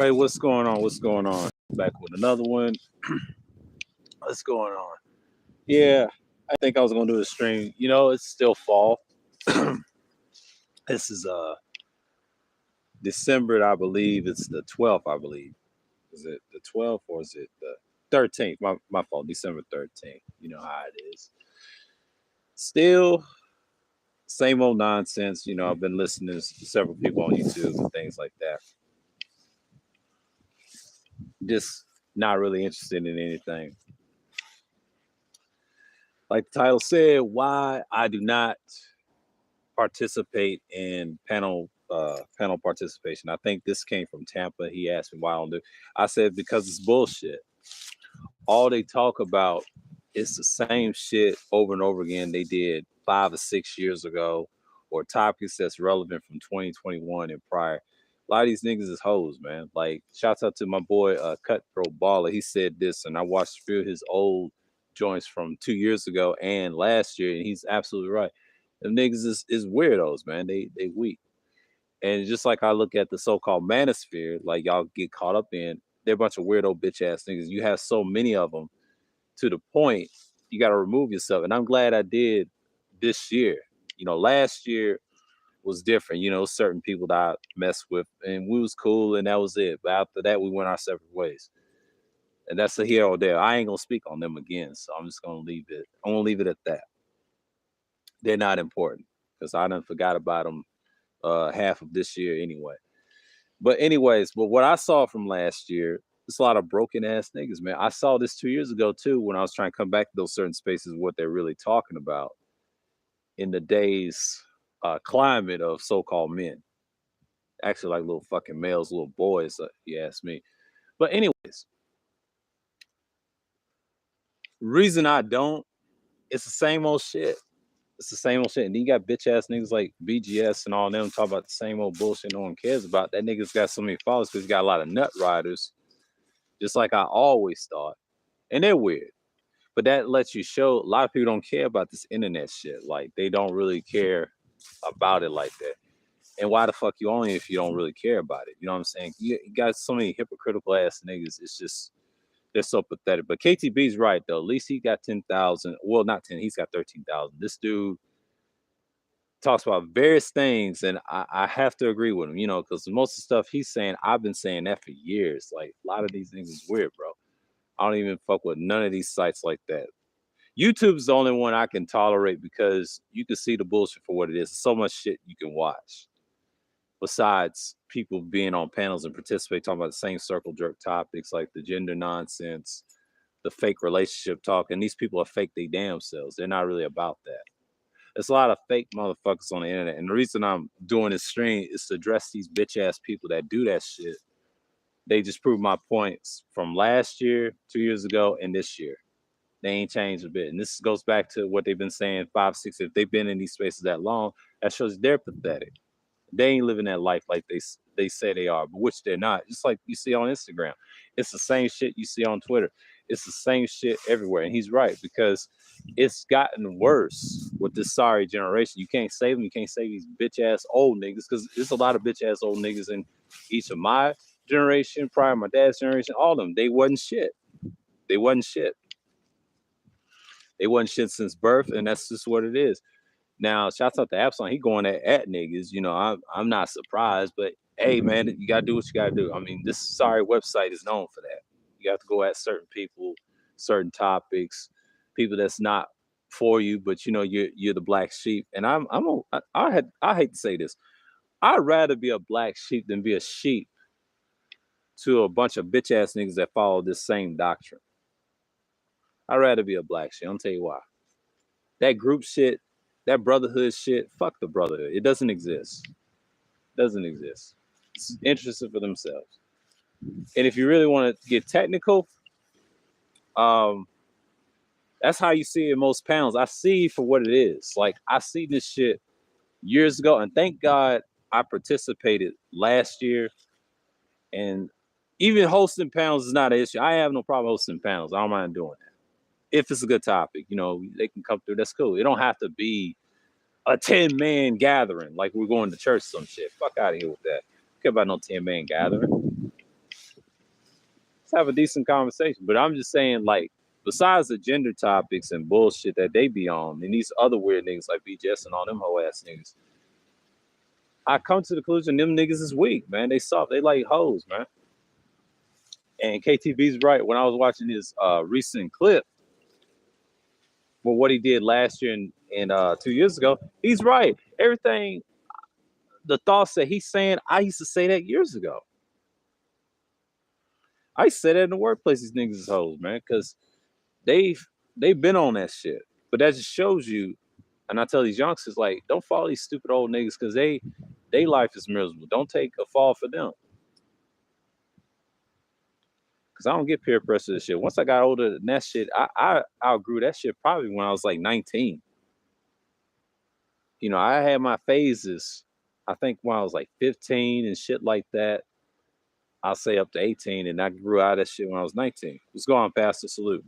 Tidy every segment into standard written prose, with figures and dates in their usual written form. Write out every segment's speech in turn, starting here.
Hey, what's going on? What's going on? Back with another one. What's going on? Yeah, I think I was gonna do a stream. It's still fall. This is December, I believe. It's the 12th, I believe. Is it the 12th or is it the 13th? My fault. December 13th. You know how it is. Still same old nonsense. I've been listening to several people on YouTube and things like that. Just not really interested in anything. Like the title said, why I do not participate in panel participation. I think this came from Tampa. He asked me why I don't do. I said because it's bullshit. All they talk about is the same shit over and over again they did 5 or 6 years ago, or topics that's relevant from 2021 and prior. A lot of these niggas is hoes, man. Like, shouts out to my boy Cutthroat Baller. He said this, and I watched a few of his old joints from 2 years ago and last year, and he's absolutely right. Them niggas is weirdos, man. They weak. And just like I look at the so-called manosphere, like y'all get caught up in, they're a bunch of weirdo bitch ass niggas. You have so many of them to the point you got to remove yourself. And I'm glad I did this year. Last year was different. Certain people that I messed with and we was cool and that was it. But after that, we went our separate ways. And that's a here or there. I ain't gonna speak on them again. So I'm just gonna leave it. I'm gonna leave it at that. They're not important because I done forgot about them half of this year anyway. But what I saw from last year, it's a lot of broken ass niggas, man. I saw this 2 years ago too when I was trying to come back to those certain spaces, what they're really talking about in the day's climate of so-called men. Actually, like little fucking males, little boys, you ask me. But anyways, reason I don't, it's the same old shit. It's the same old shit. And then you got bitch ass niggas like BGS and all them talk about the same old bullshit no one cares about. That nigga's got so many followers because he got a lot of nut riders, just like I always thought. And they're weird. But that lets you show a lot of people don't care about this internet shit. Like they don't really care about it like that. And why the fuck you on it if you don't really care about it? You know what I'm saying? You got so many hypocritical ass niggas. It's just they're so pathetic. But KTB's right though. At least he got 10,000. Well, not 10. He's got 13,000. This dude talks about various things, and I have to agree with him. Because most of the stuff he's saying, I've been saying that for years. Like a lot of these things is weird, bro. I don't even fuck with none of these sites like that. YouTube's the only one I can tolerate because you can see the bullshit for what it is. So much shit you can watch. Besides people being on panels and participate, talking about the same circle jerk topics like the gender nonsense, the fake relationship talk, and these people are fake they damn selves. They're not really about that. There's a lot of fake motherfuckers on the internet. And the reason I'm doing this stream is to address these bitch ass people that do that shit. They just proved my points from last year, 2 years ago, and this year. They ain't changed a bit. And this goes back to what they've been saying 5, 6. If they've been in these spaces that long, that shows they're pathetic. They ain't living that life like they say they are, but which they're not. Just like you see on Instagram. It's the same shit you see on Twitter. It's the same shit everywhere. And he's right, because it's gotten worse with this sorry generation. You can't save them. You can't save these bitch ass old niggas, because there's a lot of bitch ass old niggas in each of my generation, prior my dad's generation, all of them. They wasn't shit. They wasn't shit. They wasn't shit since birth, and that's just what it is. Now, shouts out to Absalom. He going at niggas. I'm not surprised, but hey, man, you gotta do what you gotta do. I mean, this sorry website is known for that. You have to go at certain people, certain topics, people that's not for you, but you're the black sheep. And I hate to say this. I'd rather be a black sheep than be a sheep to a bunch of bitch ass niggas that follow this same doctrine. I'd rather be a black sheep. I'll tell you why. That group shit, that brotherhood shit, fuck the brotherhood. It doesn't exist. Doesn't exist. It's interested for themselves. And if you really want to get technical, that's how you see it in most panels. I see for what it is. Like, I see this shit years ago, and thank God I participated last year. And even hosting panels is not an issue. I have no problem hosting panels. I don't mind doing that. If it's a good topic, they can come through. That's cool. It don't have to be a 10-man gathering like we're going to church, some shit. Fuck out of here with that. I don't care about no 10-man gathering. Let's have a decent conversation. But I'm just saying, like, besides the gender topics and bullshit that they be on, and these other weird niggas like BGS and all them hoe ass niggas, I come to the conclusion them niggas is weak, man. They soft. They like hoes, man. And KTV's right. When I was watching his recent clip for what he did last year and 2 years ago, he's right. Everything, the thoughts that he's saying, I used to say that years ago. I said that in the workplace. These niggas is hoes, man, because they've been on that shit. But that just shows you. And I tell these youngsters, like, don't follow these stupid old niggas because they life is miserable. Don't take a fall for them. Because I don't get peer pressure to shit. Once I got older than that shit, I outgrew that shit probably when I was like 19. You know, I had my phases, I think when I was like 15 and shit like that. I'll say up to 18, and I grew out of that shit when I was 19. Let's go on past the salute.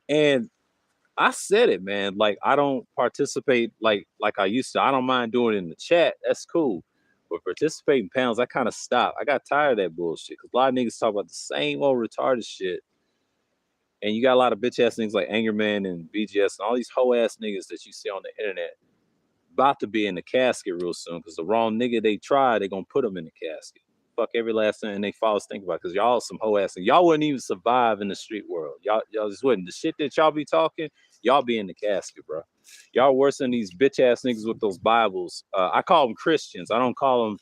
And I said it, man. Like, I don't participate like I used to. I don't mind doing it in the chat. That's cool. But participating panels, I kind of stopped. I got tired of that bullshit. Because a lot of niggas talk about the same old retarded shit. And you got a lot of bitch ass niggas like Angerman and BGS and all these hoe ass niggas that you see on the internet about to be in the casket real soon. Because the wrong nigga they try, they going to put them in the casket. Fuck every last thing they fathers think about, because y'all some hoe ass and y'all wouldn't even survive in the street world. Y'all just wouldn't. The shit that y'all be talking, y'all be in the casket, bro. Y'all worse than these bitch ass niggas with those Bibles. I call them Christians. I don't call them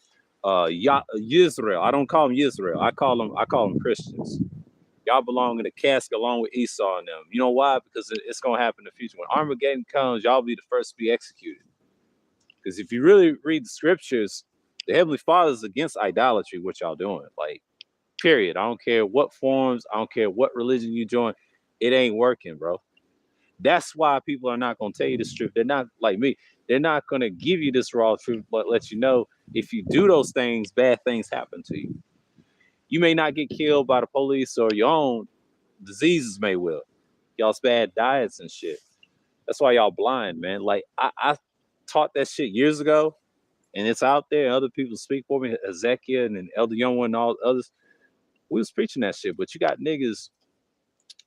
Yisrael. I don't call them Yisrael. I call them Christians. Y'all belong in the casket along with Esau and them. You know why? Because it's gonna happen in the future. When Armageddon comes, y'all be the first to be executed. Because if you really read the scriptures, the Heavenly Father is against idolatry, what y'all doing. Like, period. I don't care what forms, I don't care what religion you join. It ain't working, bro. That's why people are not going to tell you this truth. They're not like me. They're not going to give you this raw truth, but let you know if you do those things, bad things happen to you. You may not get killed by the police or your own diseases may will. Y'all's bad diets and shit. That's why y'all blind, man. Like, I taught that shit years ago. And it's out there. Other people speak for me, Ezekiel and Elder Young and all others. We was preaching that shit, but you got niggas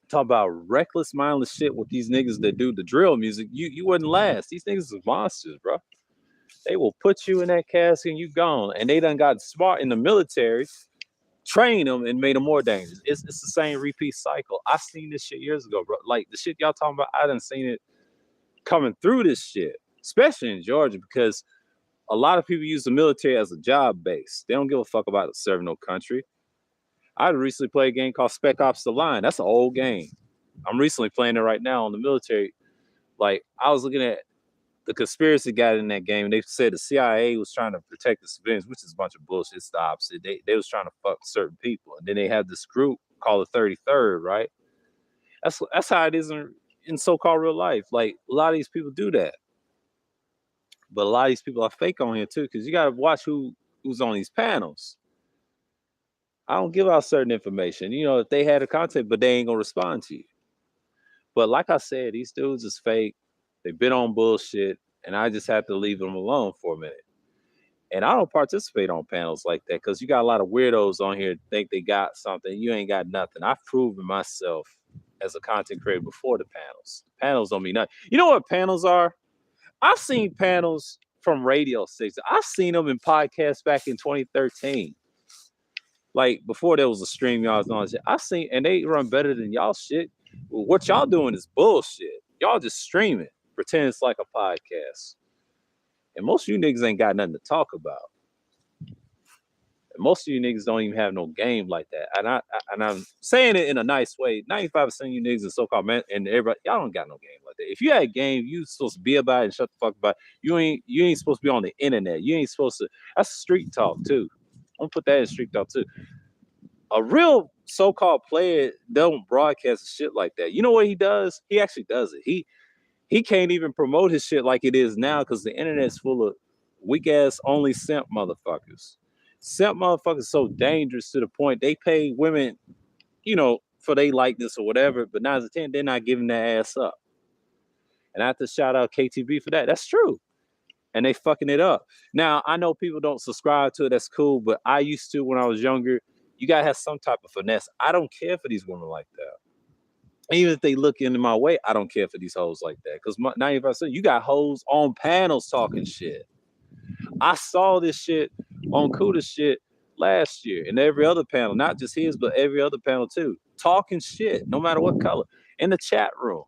talk about reckless, mindless shit with these niggas that do the drill music. You wouldn't last. These niggas are monsters, bro. They will put you in that casket and you gone. And they done got smart in the military, trained them and made them more dangerous. It's the same repeat cycle. I seen this shit years ago, bro. Like the shit y'all talking about, I done seen it coming through this shit, especially in Georgia, because a lot of people use the military as a job base. They don't give a fuck about serving no country. I recently played a game called Spec Ops: The Line. That's an old game. I'm recently playing it right now on the military. Like, I was looking at the conspiracy guy in that game. They said the CIA was trying to protect the civilians, which is a bunch of bullshit. It's the opposite. They was trying to fuck certain people. And then they have this group called the 33rd, right? That's how it is in so-called real life. Like, a lot of these people do that. But a lot of these people are fake on here too, because you got to watch who's on these panels. I don't give out certain information. You know, if they had a content, but they ain't gonna respond to you. But like I said, these dudes is fake. They've been on bullshit, and I just have to leave them alone for a minute. And I don't participate on panels like that because you got a lot of weirdos on here think they got something. You ain't got nothing. I've proven myself as a content creator before the panels. The panels don't mean nothing. You know what panels are? I've seen panels from radio stations. I've seen them in podcasts back in 2013. Like, before there was a stream, y'all was on shit. I've seen, and they run better than y'all shit. Well, what y'all doing is bullshit. Y'all just streaming, pretend it's like a podcast. And most of you niggas ain't got nothing to talk about. And most of you niggas don't even have no game like that. And I'm saying it in a nice way. 95% of you niggas are so-called men, and everybody, y'all don't got no game like that. If you had a game, you supposed to be about it and shut the fuck about it. You ain't supposed to be on the internet. You ain't supposed to. That's street talk too. I'm gonna put that in street talk too. A real so-called player don't broadcast shit like that. You know what he does? He actually does it. He can't even promote his shit like it is now because the internet's full of weak ass only simp motherfuckers. Simp motherfuckers so dangerous to the point they pay women, you know, for their likeness or whatever, but 9 out of 10, they're not giving their ass up. And I have to shout out KTB for that. That's true. And they fucking it up. Now, I know people don't subscribe to it. That's cool. But I used to when I was younger. You gotta have some type of finesse. I don't care for these women like that. Even if they look into my way, I don't care for these hoes like that. Because 95%, you got hoes on panels talking shit. I saw this shit on Kuda shit last year and every other panel, not just his, but every other panel too. Talking shit, no matter what color, in the chat room.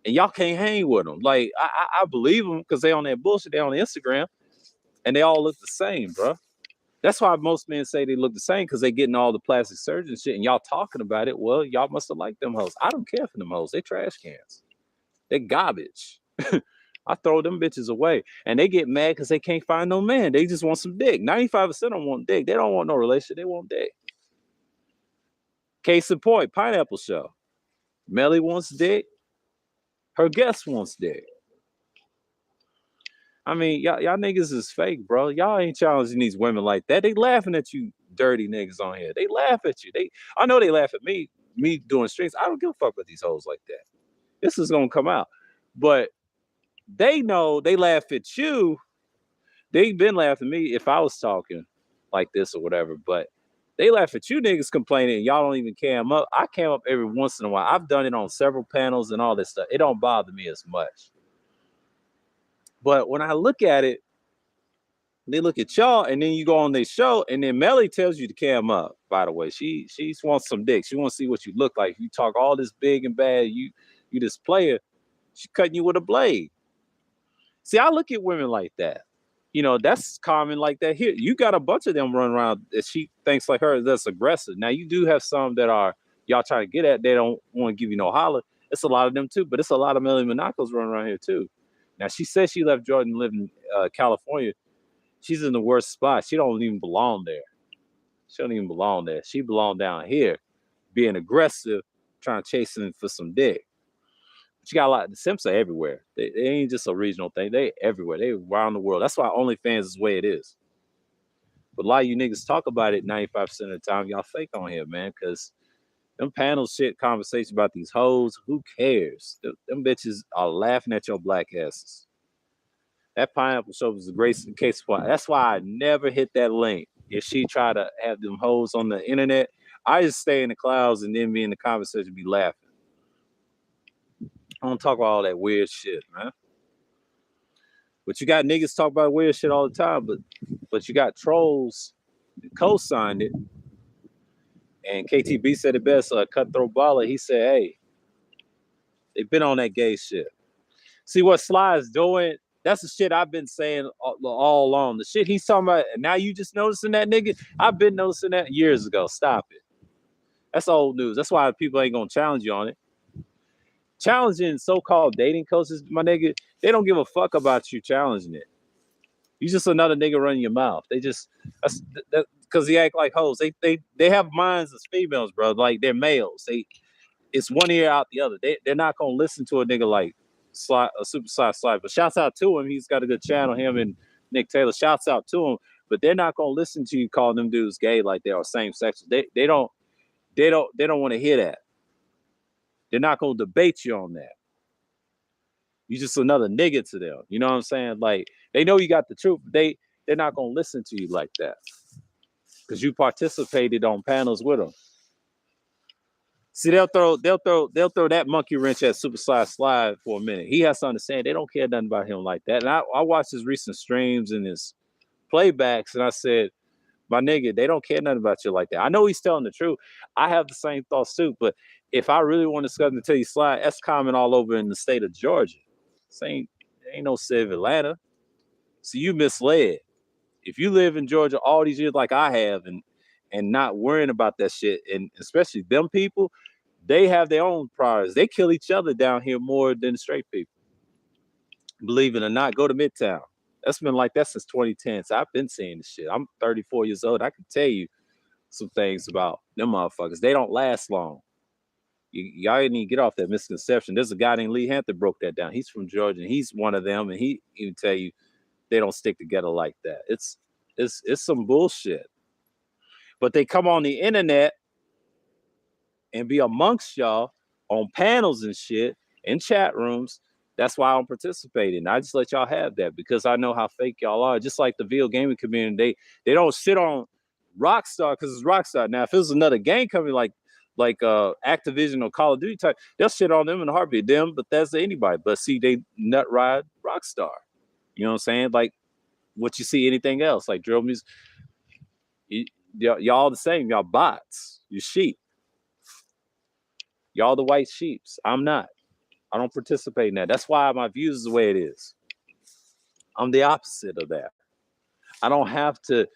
And y'all can't hang with them. Like, I believe them because they on that bullshit. They on Instagram and they all look the same, bro. That's why most men say they look the same, because they getting all the plastic surgeon shit and y'all talking about it. Well, y'all must have liked them hoes. I don't care for them hoes. They trash cans. They garbage. I throw them bitches away. And they get mad because they can't find no man. They just want some dick. 95% don't want dick. They don't want no relationship. They want dick. Case in point, Pineapple Show. Melly wants dick. Her guest wants dick. I mean, y'all niggas is fake, bro. Y'all ain't challenging these women like that. They laughing at you dirty niggas on here. They laugh at you. I know they laugh at me doing streams. I don't give a fuck with these hoes like that. This is gonna come out. But they know they laugh at you. They've been laughing at me if I was talking like this or whatever, but they laugh at you niggas complaining and y'all don't even cam up. I cam up every once in a while. I've done it on several panels and all this stuff. It don't bother me as much. But when I look at it, they look at y'all, and then you go on their show, and then Melly tells you to cam up. By the way, she wants some dick. She wants to see what you look like. You talk all this big and bad. You this player. She cutting you with a blade. See, I look at women like that. You know, that's common like that here. You got a bunch of them running around that she thinks like her that's aggressive. Now you do have some that are y'all trying to get at. They don't want to give you no holler. It's a lot of them too, but it's a lot of Melly Monacos running around here too. Now, she says she left Jordan, live in California. She's in the worst spot. She don't even belong there. She don't even belong there. She belong down here, being aggressive, trying to chase him for some dick. But you got a lot. The simps are everywhere. They ain't just a regional thing. They everywhere. They around the world. That's why OnlyFans is the way it is. But a lot of you niggas talk about it 95% of the time. Y'all fake on here, man, because them panel shit conversations about these hoes, who cares? Them bitches are laughing at your black asses. That Pineapple Show was a great case for. That's why I never hit that link. If she try to have them hoes on the internet, I just stay in the clouds and then be in the conversation, be laughing. I don't talk about all that weird shit, man. But you got niggas talk about weird shit all the time, but you got trolls that co-signed it. And KTB said it best, Cutthroat Baller. He said, hey, they've been on that gay shit. See what Sly is doing? That's the shit I've been saying all along. The shit he's talking about, and now you just noticing that, nigga? I've been noticing that years ago. Stop it. That's old news. That's why people ain't gonna challenge you on it. Challenging so-called dating coaches, my nigga, they don't give a fuck about you challenging it. You just another nigga running your mouth. They just, that's because they act like hoes. They have minds as females, bro. Like they're males. It's one ear out the other. They're not gonna listen to a nigga like Super Slide. But shouts out to him. He's got a good channel. Him and Nick Taylor. Shouts out to him. But they're not gonna listen to you calling them dudes gay like they are same sex. They don't want to hear that. They're not gonna debate you on that. You just another nigga to them. You know what I'm saying? Like they know you got the truth. They're not gonna listen to you like that because you participated on panels with them. See, they'll throw that monkey wrench at Super Slide for a minute. He has to understand they don't care nothing about him like that. And I watched his recent streams and his playbacks, and I said, my nigga, they don't care nothing about you like that. I know he's telling the truth. I have the same thoughts too, but if I really want to discuss and tell you Slide, that's common all over in the state of Georgia. This ain't no city of Atlanta. So you misled. If you live in Georgia all these years like I have and not worrying about that shit, and especially them people, they have their own priorities. They kill each other down here more than straight people. Believe it or not, go to Midtown. That's been like that since 2010. So I've been seeing this shit. I'm 34 years old. I can tell you some things about them motherfuckers. They don't last long. Y'all need to get off that misconception. There's a guy named Lee Hampton broke that down. He's from Georgia, and he's one of them, and he even tell you they don't stick together like that. It's some bullshit. But they come on the internet and be amongst y'all on panels and shit in chat rooms. That's why I don't participate in. I just let y'all have that because I know how fake y'all are. Just like the VO gaming community, they don't shit on Rockstar, because it's Rockstar. Now, if it was another game company like Activision or Call of Duty type, they'll shit on them in a heartbeat. Them, Bethesda, anybody. But see, they nut ride Rockstar. You know what I'm saying? Like what you see anything else, like drill music. Y'all the same. Y'all bots. You sheep. Y'all the white sheeps. I'm not. I don't participate in that. That's why my views is the way it is. I'm the opposite of that. I don't have to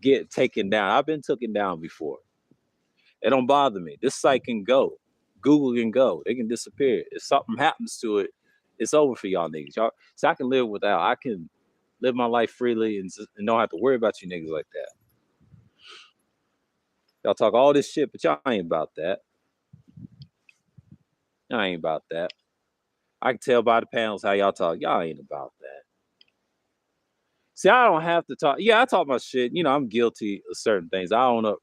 get taken down. I've been taken down before. It don't bother me. This site can go. Google can go. They can disappear. If something happens to it, it's over for y'all niggas. Y'all, so I can live without. I can live my life freely and don't have to worry about you niggas like that. Y'all talk all this shit, but y'all ain't about that. Y'all ain't about that. I can tell by the panels how y'all talk. Y'all ain't about that. See, I don't have to talk. Yeah, I talk my shit. You know, I'm guilty of certain things. I own up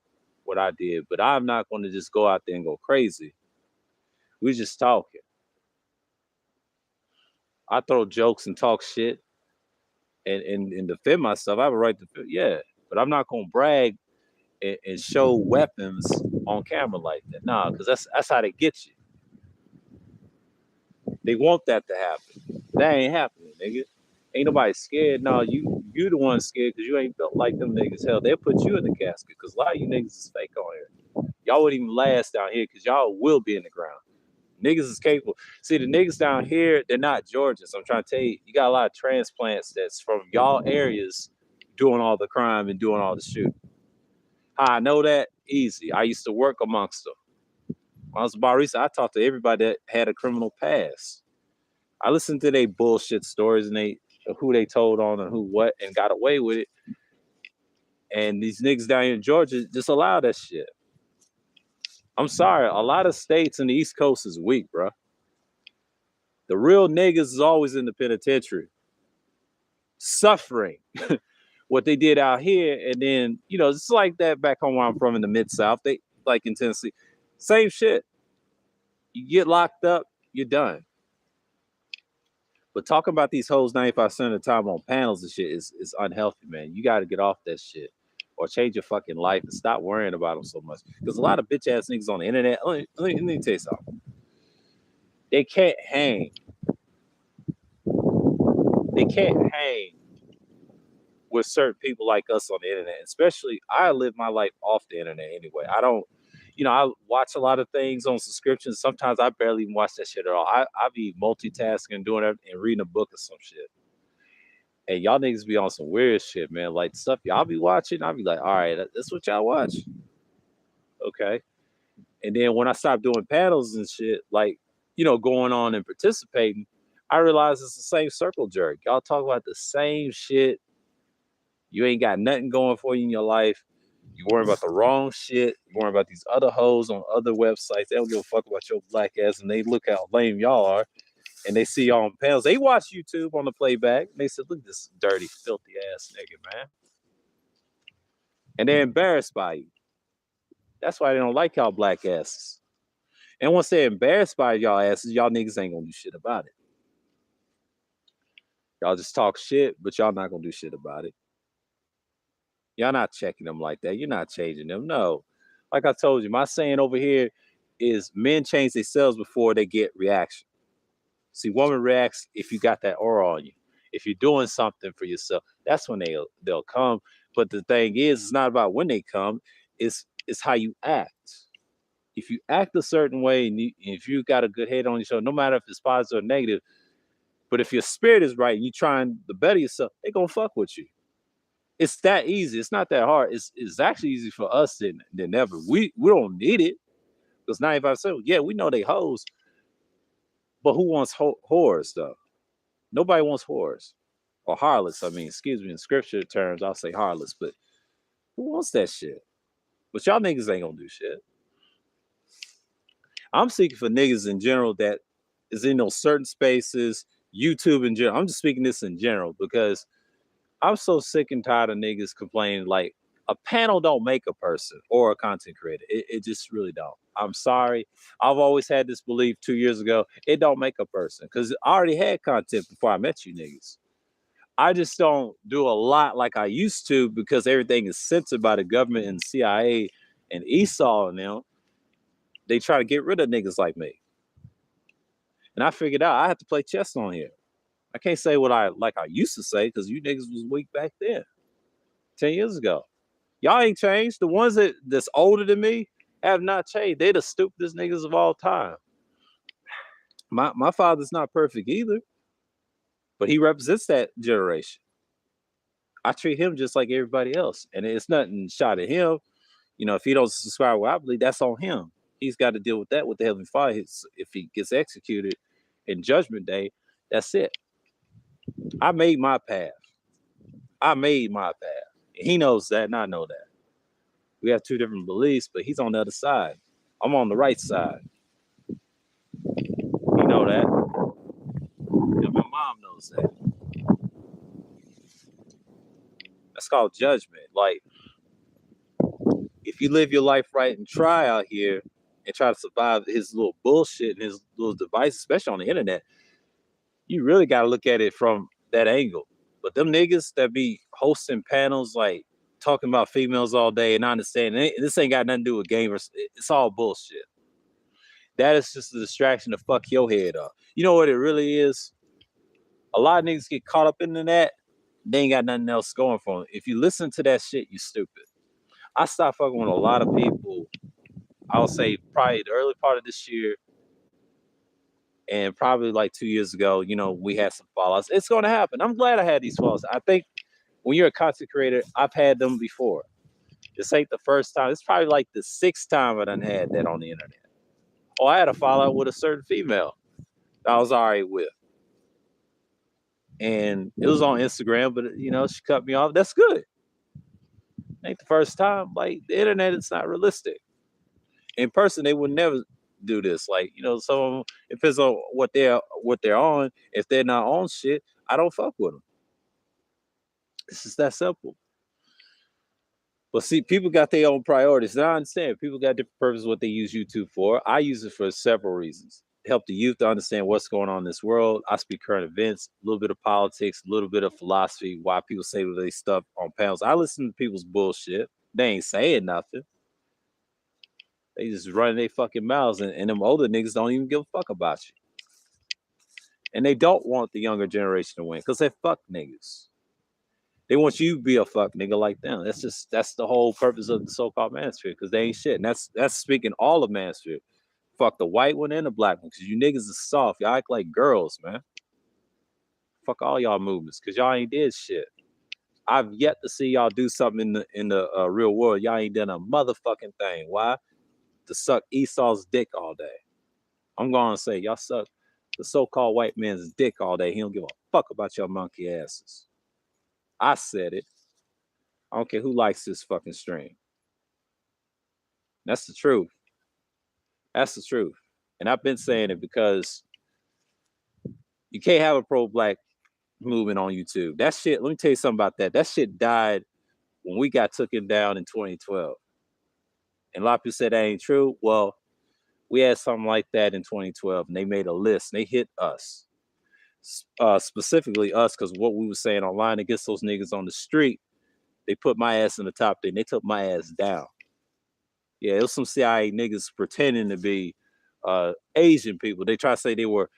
what I did, but I'm not going to just go out there and go crazy. We just talking. I throw jokes and talk shit and defend myself. I have a right to, yeah, but I'm not going to brag and show weapons on camera like that. Nah, because that's how they get you. They want that to happen. That ain't happening, nigga. Ain't nobody scared. No, you the one scared because you ain't built like them niggas. Hell, they'll put you in the casket because a lot of you niggas is fake on here. Y'all wouldn't even last down here because y'all will be in the ground. Niggas is capable. See, the niggas down here, they're not Georgians. I'm trying to tell you, you got a lot of transplants that's from y'all areas doing all the crime and doing all the shooting. How I know that? Easy. I used to work amongst them. When I was about recent, I talked to everybody that had a criminal past. I listened to their bullshit stories and who they told on and who what and got away with it. And these niggas down here in Georgia just allow that shit. I'm sorry, a lot of states in the East Coast is weak, bro. The real niggas is always in the penitentiary, suffering what they did out here. And then, you know, it's like that back home where I'm from in the Mid-South. They, like in Tennessee, same shit. You get locked up, you're done. But talking about these hoes 95% of the time on panels and shit is unhealthy, man. You got to get off that shit or change your fucking life and stop worrying about them so much. Because a lot of bitch ass niggas on the internet, let me tell you something. They can't hang. They can't hang with certain people like us on the internet. Especially, I live my life off the internet anyway. I don't, you know, I watch a lot of things on subscriptions. Sometimes I barely even watch that shit at all. I be multitasking, doing everything, and reading a book or some shit. And y'all niggas be on some weird shit, man. Like stuff y'all be watching, I'll be like, all right, that's what y'all watch. Okay. And then when I stopped doing panels and shit, like, you know, going on and participating, I realized it's the same circle jerk. Y'all talk about the same shit. You ain't got nothing going for you in your life. You worrying about the wrong shit. You worrying about these other hoes on other websites. They don't give a fuck about your black ass, and they look how lame y'all are. And they see y'all on panels. They watch YouTube on the playback. And they said, look at this dirty, filthy ass nigga, man. And they're embarrassed by you. That's why they don't like y'all black asses. And once they're embarrassed by y'all asses, y'all niggas ain't gonna do shit about it. Y'all just talk shit, but y'all not gonna do shit about it. Y'all not checking them like that. You're not changing them. No. Like I told you, my saying over here is men change themselves before they get reaction. See, woman reacts if you got that aura on you. If you're doing something for yourself, that's when they'll come. But the thing is, it's not about when they come. It's how you act. If you act a certain way and if you got a good head on your shoulder, no matter if it's positive or negative, but if your spirit is right and you're trying to better yourself, they're gonna fuck with you. It's that easy. It's not that hard. It's actually easy for us than ever. We don't need it because 95%, yeah, we know they hoes, but who wants whores though? Nobody wants whores or harlots. I mean, excuse me, in scripture terms, I'll say harlots, but who wants that shit? But y'all niggas ain't gonna do shit. I'm seeking for niggas in general that is in those certain spaces, YouTube in general. I'm just speaking this in general because I'm so sick and tired of niggas complaining like a panel don't make a person or a content creator. It just really don't. I'm sorry. I've always had this belief 2 years ago. It don't make a person because I already had content before I met you niggas. I just don't do a lot like I used to because everything is censored by the government and CIA and Esau and them. They try to get rid of niggas like me. And I figured out I have to play chess on here. I can't say what I used to say because you niggas was weak back then, 10 years ago. Y'all ain't changed. The ones that's older than me have not changed. They the stupidest niggas of all time. My father's not perfect either, but he represents that generation. I treat him just like everybody else, and it's nothing shot at him. You know, if he don't subscribe what I believe, that's on him. He's got to deal with that with the Heavenly Father. If he gets executed in Judgment Day, that's it. I made my path. He knows that, and I know that. We have two different beliefs, but he's on the other side. I'm on the right side. You know that. And my mom knows that. That's called judgment. Like, if you live your life right and try out here and try to survive his little bullshit and his little device, especially on the internet, you really got to look at it from that angle. But them niggas that be hosting panels, like talking about females all day, and I understand this ain't got nothing to do with gamers. It's all bullshit. That is just a distraction to fuck your head up. You know what it really is? A lot of niggas get caught up in that. They ain't got nothing else going for them. If you listen to that shit, you stupid. I stopped fucking with a lot of people. I'll say probably the early part of this year, and probably like 2 years ago, you know, we had some fallouts. It's going to happen. I'm glad I had these fallouts. I think when you're a content creator, I've had them before. This ain't the first time. It's probably like the 6th time I done had that on the internet. Oh, I had a fallout with a certain female that I was all right with. And it was on Instagram, but, you know, she cut me off. That's good. Ain't the first time. Like, the internet, it's not realistic. In person, they would never do this. Like, you know, some it depends on what they're on. If they're not on shit, I don't fuck with them. It's just that simple. But see, people got their own priorities. And I understand people got different purposes what they use YouTube for. I use it for several reasons. Help the youth to understand what's going on in this world. I speak current events, a little bit of politics, a little bit of philosophy, why people say what they stuff on panels. I listen to people's bullshit. They ain't saying nothing. They just running their fucking mouths, and them older niggas don't even give a fuck about you. And they don't want the younger generation to win because they're fuck niggas. They want you to be a fuck nigga like them. That's the whole purpose of the so-called manosphere, because they ain't shit. And that's speaking all of manosphere. Fuck the white one and the black one, because you niggas is soft. Y'all act like girls, man. Fuck all y'all movements, because y'all ain't did shit. I've yet to see y'all do something in the real world. Y'all ain't done a motherfucking thing. Why? To suck Esau's dick all day. I'm going to say y'all suck the so-called white man's dick all day. He don't give a fuck about your monkey asses. I said it. I don't care who likes this fucking stream. That's the truth. That's the truth. And I've been saying it because you can't have a pro-black movement on YouTube. That shit, let me tell you something about that. That shit died when we got taken down in 2012. And a lot of people said that ain't true. Well, we had something like that in 2012, and they made a list, and they hit us. Specifically us, because what we were saying online against those niggas on the street, they put my ass in the top 10. They took my ass down. Yeah, it was some CIA niggas pretending to be Asian people. They try to say they were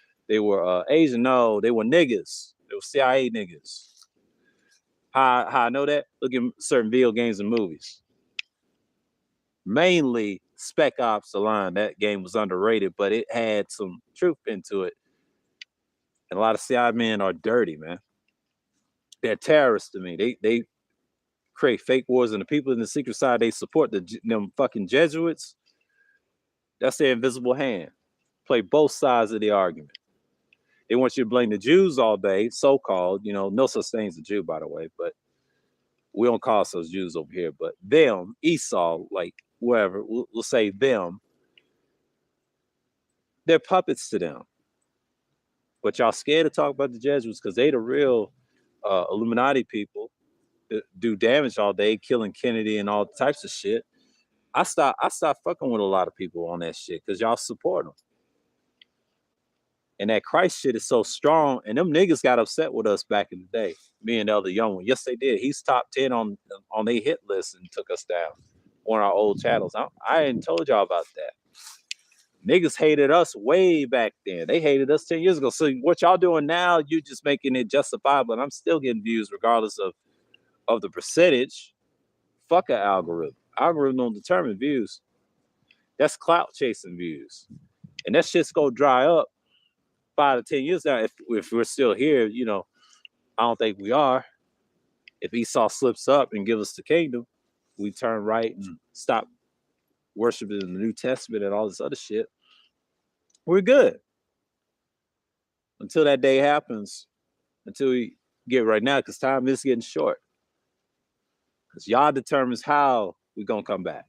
Asian. No, they were niggas. They were CIA niggas. How I know that? Look at certain video games and movies. Mainly Spec Ops: The Line. That game was underrated, but it had some truth into it. And a lot of CIA men are dirty, man. They're terrorists to me. They create fake wars, and the people in the secret side, they support them fucking Jesuits. That's their invisible hand. Play both sides of the argument. They want you to blame the Jews all day, so-called. You know, no such thing as a Jew, by the way, but we don't call ourselves Jews over here. But them, Esau, like whoever, we'll say them, they're puppets to them. But y'all scared to talk about the Jesuits because they the real Illuminati people that do damage all day, killing Kennedy and all types of shit. I stopped fucking with a lot of people on that shit because y'all support them. And that Christ shit is so strong. And them niggas got upset with us back in the day. Me and the other young one. Yes, they did. He's top 10 on their hit list and took us down on our old channels. I ain't told y'all about that. Niggas hated us way back then. They hated us 10 years ago. So what y'all doing now, you just making it justifiable. And I'm still getting views regardless of the percentage. Fuck an algorithm. Algorithm don't determine views. That's clout chasing views. And that shit's gonna dry up 5 to 10 years now. If we're still here, you know, I don't think we are. If Esau slips up and gives us the kingdom, we turn right and stop worshiping the New Testament and all this other shit. We're good. Until that day happens, until we get right now, because time is getting short. Because y'all determines how we're gonna come back.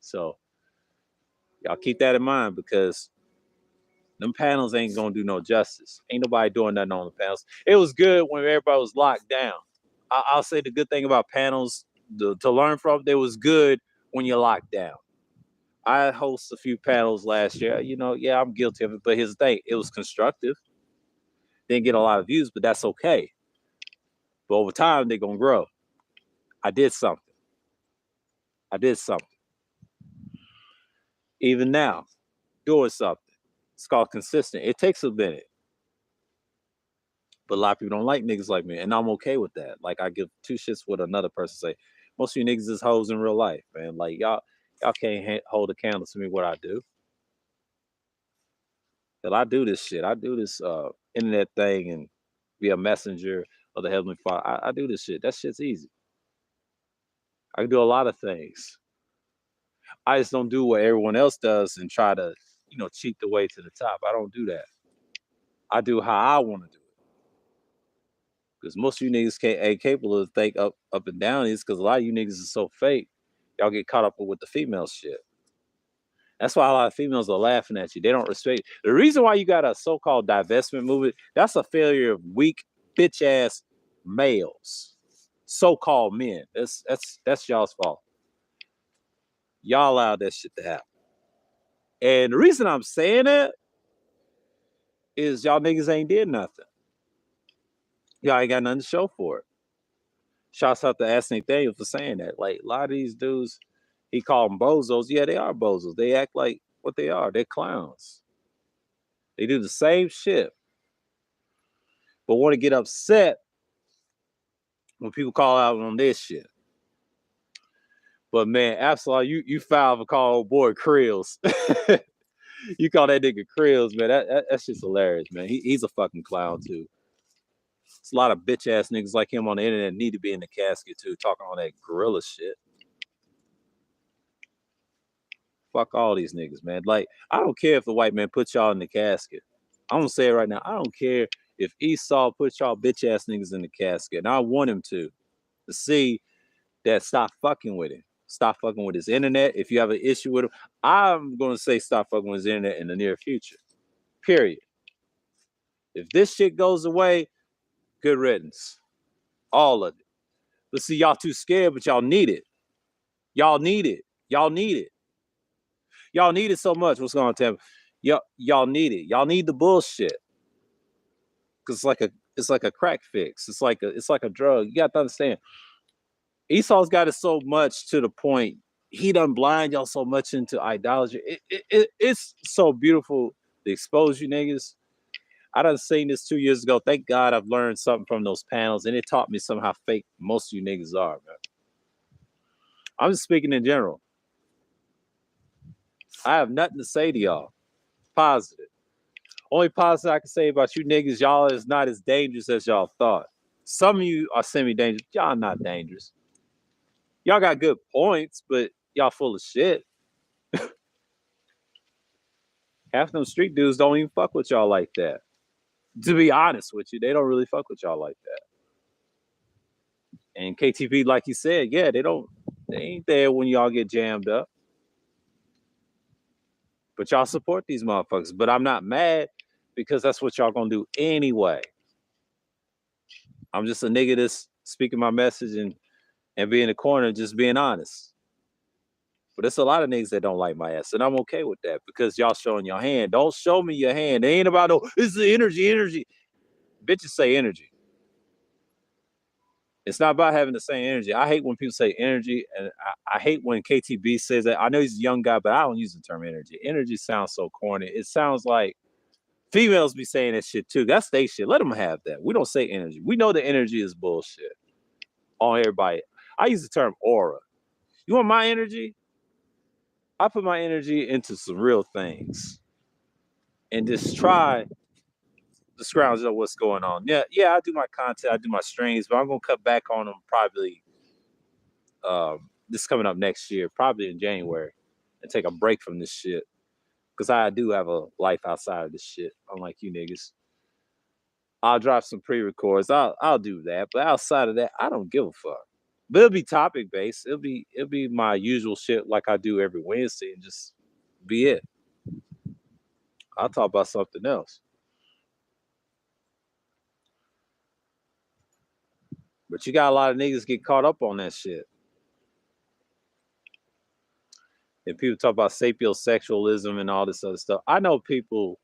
So y'all keep that in mind, because them panels ain't gonna do no justice. Ain't nobody doing nothing on the panels. It was good when everybody was locked down. I'll say the good thing about panels to learn from, they was good when you're locked down. I hosted a few panels last year. You know, yeah, I'm guilty of it, but here's the thing: it was constructive. Didn't get a lot of views, but that's okay. But over time, they're gonna grow. I did something. Even now, doing something. It's called consistent. It takes a minute. But a lot of people don't like niggas like me, and I'm okay with that. Like, I give two shits what another person say. Most of you niggas is hoes in real life, man. Like, y'all can't hold a candle to me what I do. But I do this shit. I do this internet thing and be a messenger of the Heavenly Father. I do this shit. That shit's easy. I can do a lot of things. I just don't do what everyone else does and try to, you know, cheat the way to the top. I don't do that. I do how I want to do it. Because most of you niggas ain't capable of think up and down is because a lot of you niggas is so fake. Y'all get caught up with the female shit. That's why a lot of females are laughing at you. They don't respect you. The reason why you got a so-called divestment movement, that's a failure of weak, bitch ass males. So-called men. That's y'all's fault. Y'all allowed that shit to happen. And the reason I'm saying that is y'all niggas ain't did nothing. Y'all ain't got nothing to show for it. Shouts out to Ask Nathaniel for saying that. Like, a lot of these dudes, he called them bozos. Yeah, they are bozos. They act like what they are. They're clowns. They do the same shit, but want to get upset when people call out on this shit. But man, Absalom, you foul for calling old boy Krills. You call that nigga Krills, man. That's just hilarious, man. He's a fucking clown too. It's a lot of bitch ass niggas like him on the internet need to be in the casket too, talking all that gorilla shit. Fuck all these niggas, man. Like, I don't care if the white man puts y'all in the casket. I'm gonna say it right now. I don't care if Esau puts y'all bitch ass niggas in the casket. And I want him to see that stop fucking with him. Stop fucking with his internet. If you have an issue with him, I'm gonna say stop fucking with his internet in the near future. Period. If this shit goes away, good riddance. All of it. But see, y'all too scared, but y'all need it. Y'all need it. Y'all need it. Y'all need it so much. What's going on, Tim? Y'all need it. Y'all need the bullshit. Cause it's like a crack fix. It's like a drug. You got to understand. Esau's got it so much to the point he done blind y'all so much into idolatry. It's so beautiful to expose you niggas. I done seen this 2 years ago. Thank God I've learned something from those panels, and it taught me somehow fake most of you niggas are, man. I'm just speaking in general. I have nothing to say to y'all. Positive. Only positive I can say about you niggas, y'all is not as dangerous as y'all thought. Some of you are semi-dangerous. Y'all not dangerous. Y'all got good points, but y'all full of shit. Half them street dudes don't even fuck with y'all like that. To be honest with you, they don't really fuck with y'all like that. And KTV, like you said, yeah, they ain't there when y'all get jammed up. But y'all support these motherfuckers. But I'm not mad because that's what y'all gonna do anyway. I'm just a nigga that's speaking my message and be in the corner just being honest. But it's a lot of niggas that don't like my ass, and I'm okay with that because y'all showing your hand. Don't show me your hand. It ain't about no. This is the energy. Bitches say energy. It's not about having the same energy. I hate when people say energy, and I hate when KTB says that. I know he's a young guy, but I don't use the term energy. Energy sounds so corny. It sounds like females be saying that shit too. That's they shit. Let them have that. We don't say energy. We know the energy is bullshit on everybody. I use the term aura. You want my energy? I put my energy into some real things and just try to scrounge up what's going on. Yeah, I do my content, I do my streams, but I'm gonna cut back on them probably this coming up next year, probably in January, and take a break from this shit. Cause I do have a life outside of this shit, unlike you niggas. I'll drop some pre-records. I'll do that, but outside of that, I don't give a fuck. But it'll be topic based. It'll be my usual shit like I do every Wednesday, and just be it. I'll talk about something else. But you got a lot of niggas get caught up on that shit. And people talk about sapiosexualism and all this other stuff. I know people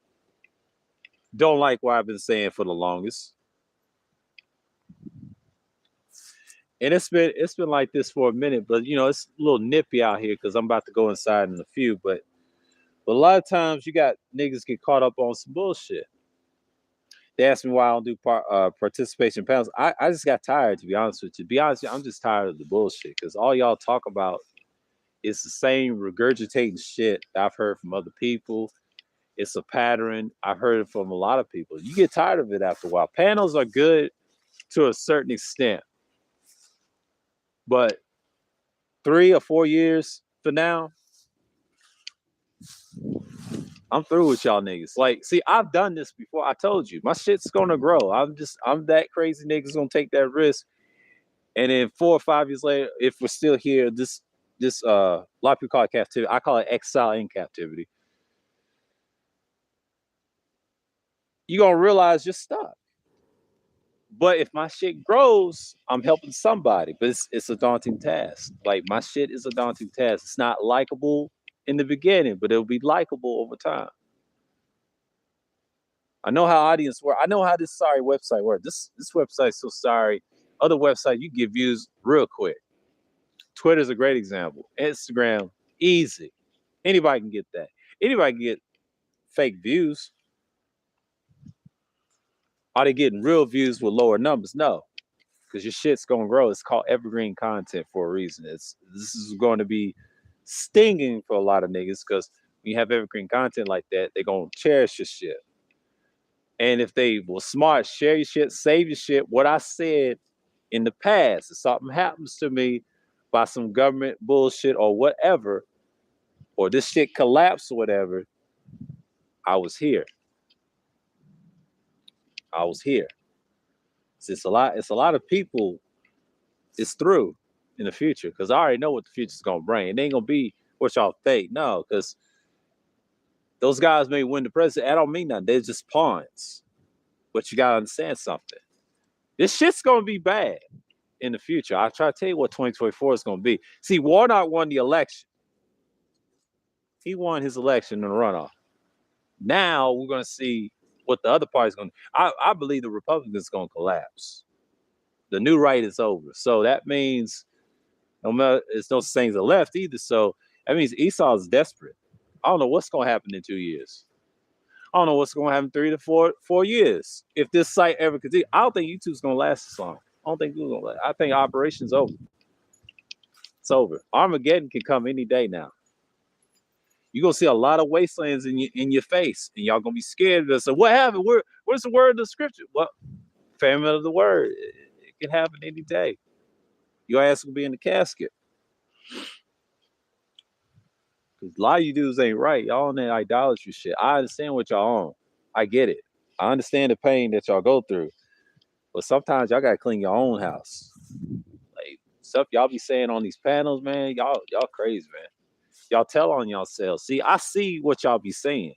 don't like what I've been saying for the longest. And it's been like this for a minute, but you know, it's a little nippy out here because I'm about to go inside in a few. But a lot of times you got niggas get caught up on some bullshit. They ask me why I don't do participation panels. I just got tired, to be honest with you. To be honest, I'm just tired of the bullshit because all y'all talk about is the same regurgitating shit I've heard from other people. It's a pattern. I've heard it from a lot of people. You get tired of it after a while. Panels are good to a certain extent. But 3 or 4 years for now, I'm through with y'all niggas. Like, see, I've done this before. I told you, my shit's gonna grow. I'm that crazy nigga's gonna take that risk. And then 4 or 5 years later, if we're still here, this a lot of people call it captivity. I call it exile in captivity. You're gonna realize you're stuck. But if my shit grows, I'm helping somebody. But it's a daunting task. Like, my shit is a daunting task. It's not likable in the beginning, but it'll be likable over time. I know how audience work. I know how this sorry website works. This website's so sorry. Other websites, you get views real quick. Twitter's a great example. Instagram, easy. Anybody can get that. Anybody can get fake views. Are they getting real views with lower numbers? No, because your shit's gonna grow. It's called evergreen content for a reason. This is going to be stinging for a lot of niggas because when you have evergreen content like that, they're gonna cherish your shit. And if they were smart, share your shit, save your shit. What I said in the past, if something happens to me by some government bullshit or whatever, or this shit collapse or whatever, I was here. I was here. It's a lot of people it's through in the future because I already know what the future's gonna bring. It ain't gonna be what y'all think. No, because those guys may win the presidency. I don't mean that. They're just pawns. But you gotta understand something. This shit's gonna be bad in the future. I'll try to tell you what 2024 is gonna be. See, Warnock won the election. He won his election in the runoff. Now we're gonna see what the other party's gonna. I believe the Republicans gonna collapse. The new right is over. So that means it's no things are left either. So that means Esau is desperate. I don't know what's gonna happen in 2 years. I don't know what's gonna happen 3 to 4 years. If this site ever continues, I don't think YouTube's gonna last this long. I don't think Google's gonna last. I think operation's over. It's over. Armageddon can come any day now. You're gonna see a lot of wastelands in your face, and y'all gonna be scared of this. So what happened? Where's the word of the scripture? Well, famine of the word. It can happen any day. Your ass will be in the casket. Because a lot of you dudes ain't right. Y'all on that idolatry shit. I understand what y'all on. I get it. I understand the pain that y'all go through. But sometimes y'all gotta clean your own house. Like stuff y'all be saying on these panels, man. Y'all crazy, man. Y'all tell on yourselves. See, I see what y'all be saying.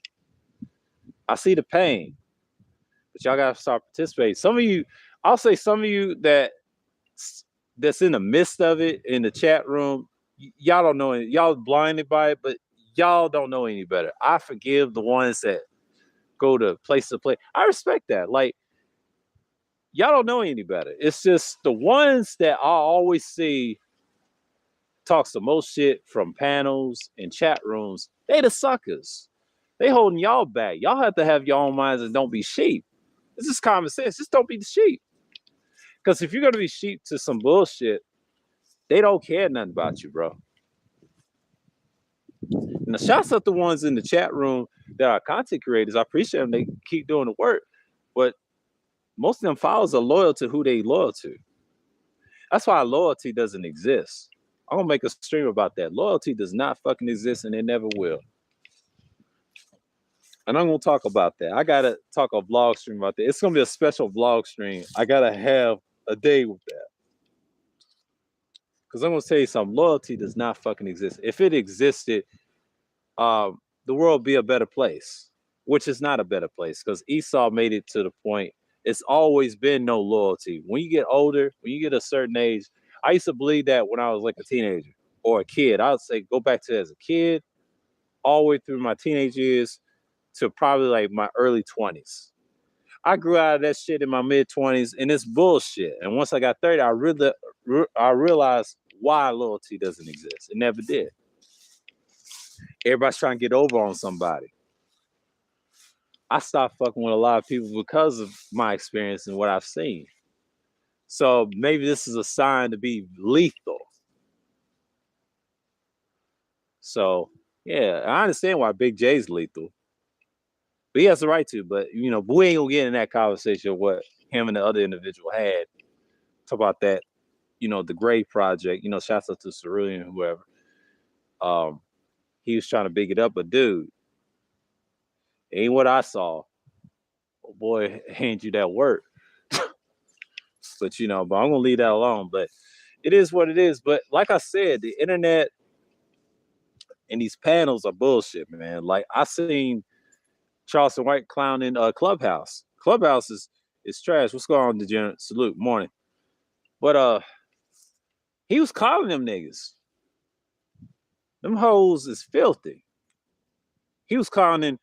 I see the pain. But y'all gotta start participating. Some of you, I'll say some of you that's in the midst of it in the chat room, y'all don't know it. Y'all blinded by it, but y'all don't know any better. I forgive the ones that go to place to play. I respect that. Like, y'all don't know any better. It's just the ones that I always see talks the most shit from panels and chat rooms. They the suckers. They holding y'all back. Y'all have to have your own minds and don't be sheep. This is common sense. Just don't be the sheep. Because if you're gonna be sheep to some bullshit, they don't care nothing about you, bro. Now, shouts out the ones in the chat room that are content creators. I appreciate them. They keep doing the work. But most of them followers are loyal to who they loyal to. That's why loyalty doesn't exist. I'm gonna make a stream about that. Loyalty does not fucking exist and it never will. And I'm gonna talk about that. I gotta talk a vlog stream about that. It's gonna be a special vlog stream. I gotta have a day with that. Because I'm gonna tell you something. Loyalty does not fucking exist. If it existed, the world would be a better place, which is not a better place because Esau made it to the point. It's always been no loyalty. When you get older, when you get a certain age, I used to believe that when I was like a teenager or a kid. I would say go back to as a kid, all the way through my teenage years to probably like my early 20s. I grew out of that shit in my mid 20s, and it's bullshit. And once I got 30, I realized why loyalty doesn't exist. It never did. Everybody's trying to get over on somebody. I stopped fucking with a lot of people because of my experience and what I've seen. So maybe this is a sign to be lethal. So yeah, I understand why Big J's lethal. But he has the right to. But we ain't gonna get in that conversation of what him and the other individual had. Talk about that, the Grave Project. Shouts out to Cerulean and whoever. He was trying to big it up, but dude, ain't what I saw. Oh boy, hand you that work. But but I'm gonna leave that alone. But it is what it is. But like I said, the internet and these panels are bullshit, man. Like I seen Charleston White clown in Clubhouse. Clubhouse is trash. What's going on, Degenerate? Salute, morning. But he was calling them niggas. Them hoes is filthy. He was calling in.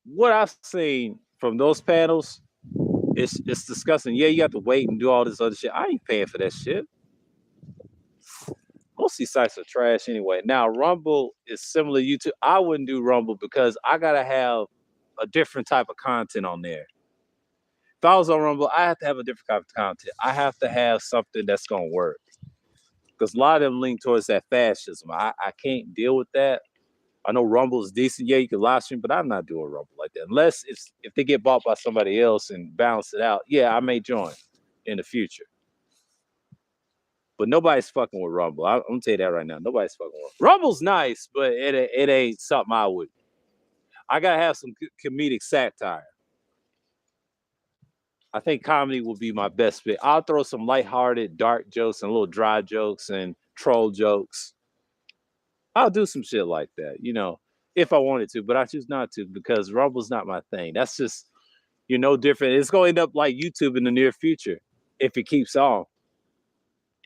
What I've seen from those panels, it's disgusting. Yeah, you have to wait and do all this other shit. I ain't paying for that shit. Most of these sites are trash anyway. Now, Rumble is similar to YouTube. I wouldn't do Rumble because I gotta have a different type of content on there. If I was on Rumble, I have to have a different type of content. I have to have something that's gonna work. Because a lot of them lean towards that fascism. I can't deal with that. I know Rumble is decent. Yeah, you can live stream, but I'm not doing Rumble like that. Unless if they get bought by somebody else and balance it out, yeah, I may join in the future. But nobody's fucking with Rumble. I'm gonna tell you that right now. Nobody's fucking with Rumble's nice, but it ain't something I would. I gotta have some comedic satire. I think comedy will be my best fit. I'll throw some lighthearted, dark jokes and little dry jokes and troll jokes. I'll do some shit like that, if I wanted to, but I choose not to because Rumble's not my thing. That's just, no different. It's going to end up like YouTube in the near future if it keeps on.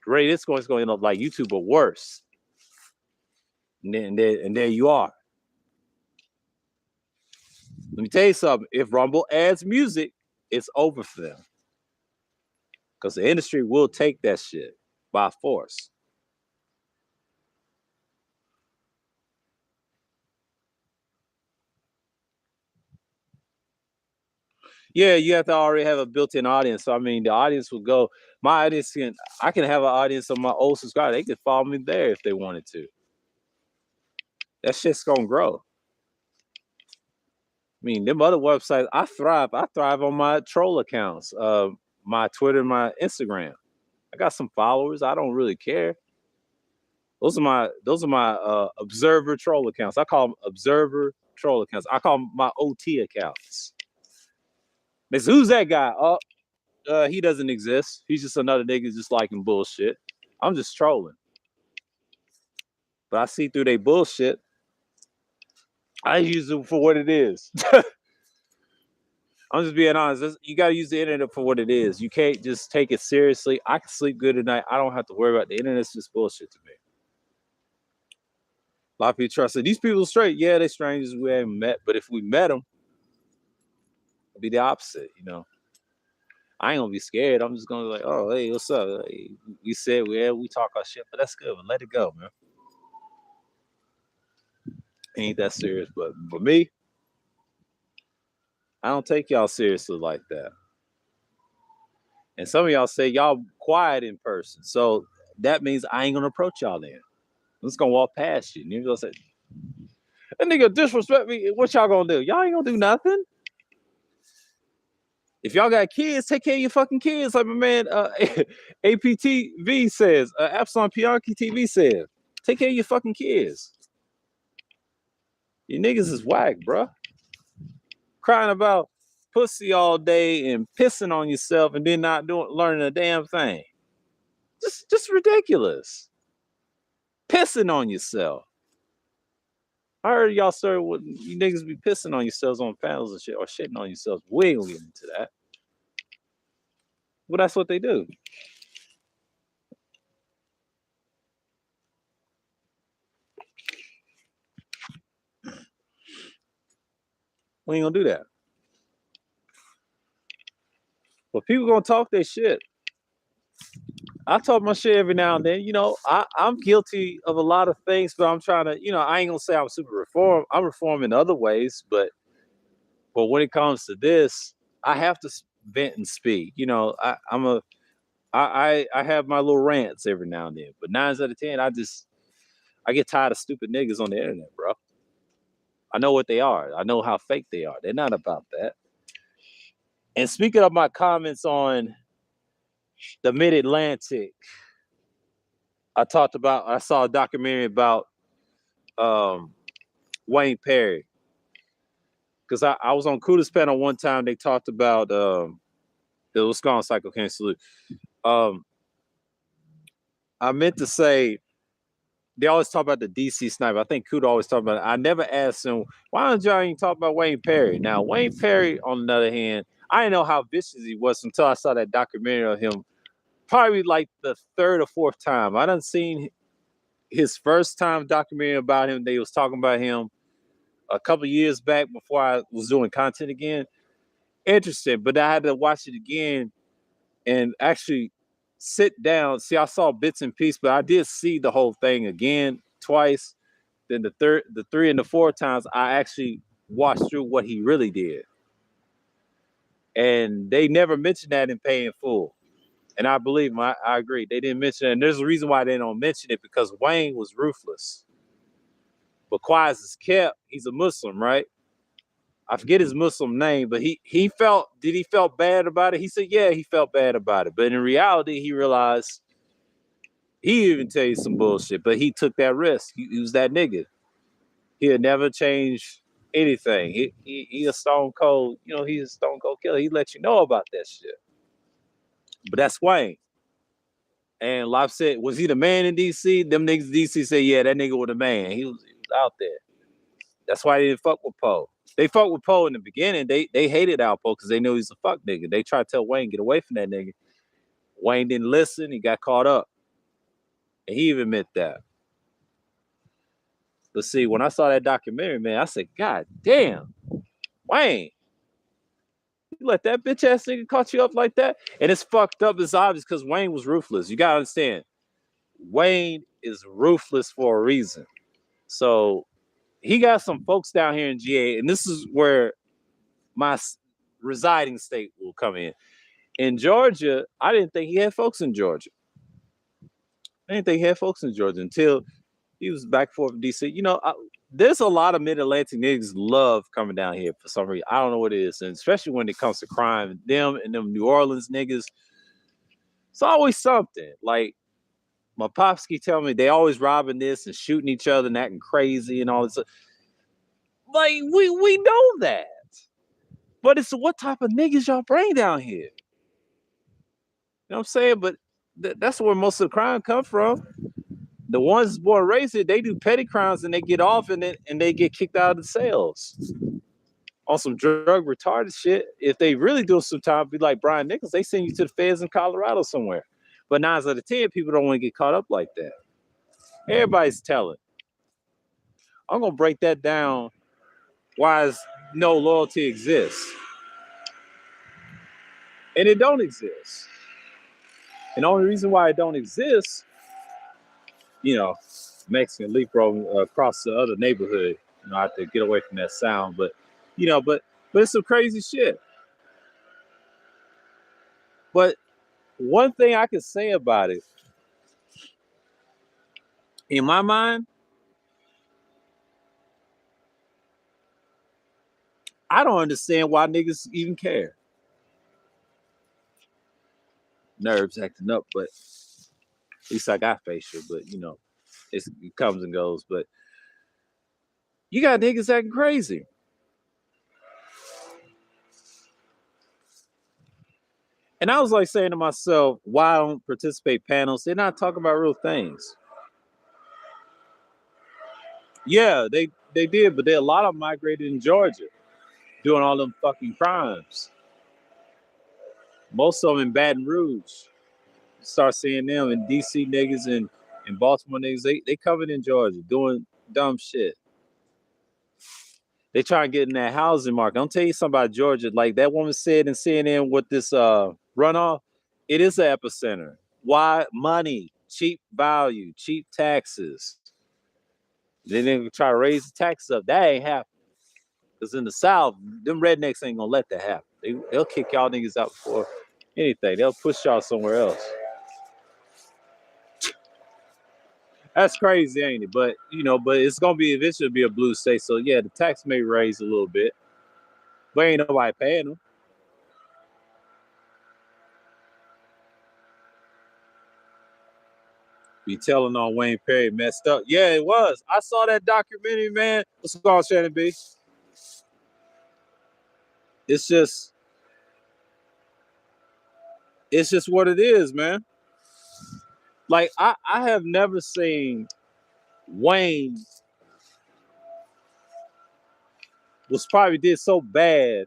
Great, it's going to end up like YouTube, but worse. And there you are. Let me tell you something. If Rumble adds music, it's over for them. Because the industry will take that shit by force. Yeah, you have to already have a built-in audience. So I mean, the audience will go. My audience I can have an audience of my old subscribers. They could follow me there if they wanted to. That shit's gonna grow. I mean, them other websites, I thrive on my troll accounts, my Twitter, my Instagram. I got some followers. I don't really care. Those are my observer troll accounts. I call them observer troll accounts. I call them my OT accounts. They say, who's that guy? Oh, he doesn't exist. He's just another nigga just liking bullshit. I'm just trolling. But I see through their bullshit. I use it for what it is. I'm just being honest. You got to use the internet for what it is. You can't just take it seriously. I can sleep good at night. I don't have to worry about the internet. It's just bullshit to me. A lot of people trust it. These people are straight. Yeah, they're strangers we haven't met. But if we met them, it'd be the opposite, you know. I ain't gonna be scared. I'm just gonna be like, oh, hey, what's up? Hey, we said we talk our shit, but that's good. But let it go, man. Ain't that serious. But for me, I don't take y'all seriously like that. And some of y'all say y'all quiet in person. So that means I ain't gonna approach y'all then. I'm just gonna walk past you. And you're gonna say, that nigga disrespect me. What y'all gonna do? Y'all ain't gonna do nothing. If y'all got kids, take care of your fucking kids. Like my man APTV says, Epsilon Pianki TV says, take care of your fucking kids. You niggas is whack, bro. Crying about pussy all day and pissing on yourself and then not learning a damn thing. Just ridiculous. Pissing on yourself. I heard y'all started with you niggas be pissing on yourselves on panels and shit or shitting on yourselves. We ain't gonna get into that. Well, that's what they do. We ain't gonna do that. But people gonna talk their shit. I talk my shit every now and then. You know, I'm guilty of a lot of things, but I'm trying to, you know, I ain't gonna say I'm super reformed. I'm reformed in other ways, but when it comes to this, I have to vent and speak. You know, I have my little rants every now and then, but 9 out of 10, I get tired of stupid niggas on the internet, bro. I know what they are. I know how fake they are. They're not about that. And speaking of my comments on the Mid-Atlantic, I saw a documentary about Wayne Perry. Because I was on Kuda's panel one time. They talked about the Wisconsin Psycho King Salute. I meant to say, they always talk about the DC sniper. I think Kuda always talk about it. I never asked him, why don't y'all even talk about Wayne Perry? Now, Wayne Perry, on the other hand, I didn't know how vicious he was until I saw that documentary of him, probably like the 3rd or 4th time. I done seen his first time documentary about him. They was talking about him a couple years back before I was doing content again. Interesting, but I had to watch it again and actually sit down. See, I saw bits and pieces, but I did see the whole thing again twice. Then the 3 and the 4 times, I actually watched through what he really did. And they never mentioned that in Pay in Full. And I believe him, I agree. They didn't mention it. And there's a reason why they don't mention it, because Wayne was ruthless. But quiet as kept, he's a Muslim, right? I forget his Muslim name, but he felt bad about it? He said, yeah, he felt bad about it. But in reality, he realized he even tell you some bullshit, but he took that risk. He was that nigga. He'll never change anything. He a stone cold, you know, he's a stone cold killer. He let you know about that shit. But that's Wayne. And Life said, was he the man in DC? Them niggas in DC say, yeah, that nigga was the man. He was out there. That's why they didn't fuck with Poe. They fucked with Poe in the beginning. They hated Alpo because they knew he's a fuck nigga. They tried to tell Wayne, get away from that nigga. Wayne didn't listen. He got caught up. And he even admit that. But see, when I saw that documentary, man, I said, God damn, Wayne, you let that bitch ass nigga caught you up like that? And it's fucked up. It's obvious because Wayne was ruthless. You gotta understand, Wayne is ruthless for a reason. So he got some folks down here in GA, and this is where my residing state will come in. In Georgia, I didn't think he had folks in Georgia. I didn't think he had folks in Georgia until he was back and forth in DC. You know, there's a lot of Mid-Atlantic niggas love coming down here for some reason. I don't know what it is, and especially when it comes to crime, them and them New Orleans niggas, it's always something. Like my pops keep telling me they always robbing this and shooting each other and acting crazy and all this. Like we know that, but it's what type of niggas y'all bring down here. You know what I'm saying? But that's where most of the crime come from. The ones born and raised here, they do petty crimes and they get off and they get kicked out of the cells. on some drug retarded shit. If they really do some time, be like Brian Nichols, they send you to the feds in Colorado somewhere. But 9 out of 10 people don't want to get caught up like that. Everybody's telling. I'm gonna break that down. Why is no loyalty exists? And it don't exist. And the only reason why it don't exist, you know, Mexican leap roam across the other neighborhood. You know, I have to get away from that sound, but you know, but it's some crazy shit. But one thing I can say about it, in my mind, I don't understand why niggas even care. Nerves acting up, but at least I got facial, but you know, it comes and goes. But you got niggas acting crazy. And I was like saying to myself, why I don't participate panels? They're not talking about real things. Yeah, they did, but a lot of them migrated in Georgia, doing all them fucking crimes. Most of them in Baton Rouge. Start seeing them in DC niggas and Baltimore niggas. They covered in Georgia doing dumb shit. They try to get in that housing market. I'm tell you something about Georgia. Like that woman said in CNN with this runoff, it is an epicenter. Why? Money, cheap value, cheap taxes. Then they try to raise the taxes up. That ain't happening. Because in the South, them rednecks ain't gonna let that happen. They'll kick y'all niggas out for anything. They'll push y'all somewhere else. That's crazy, ain't it? But you know, but it's gonna be eventually be a blue state. So yeah, the tax may raise a little bit, but ain't nobody paying them. Be telling on Wayne Perry messed up. Yeah, it was. I saw that documentary, man. What's going on, Shannon B? It's just what it is, man. Like I have never seen Wayne was probably did so bad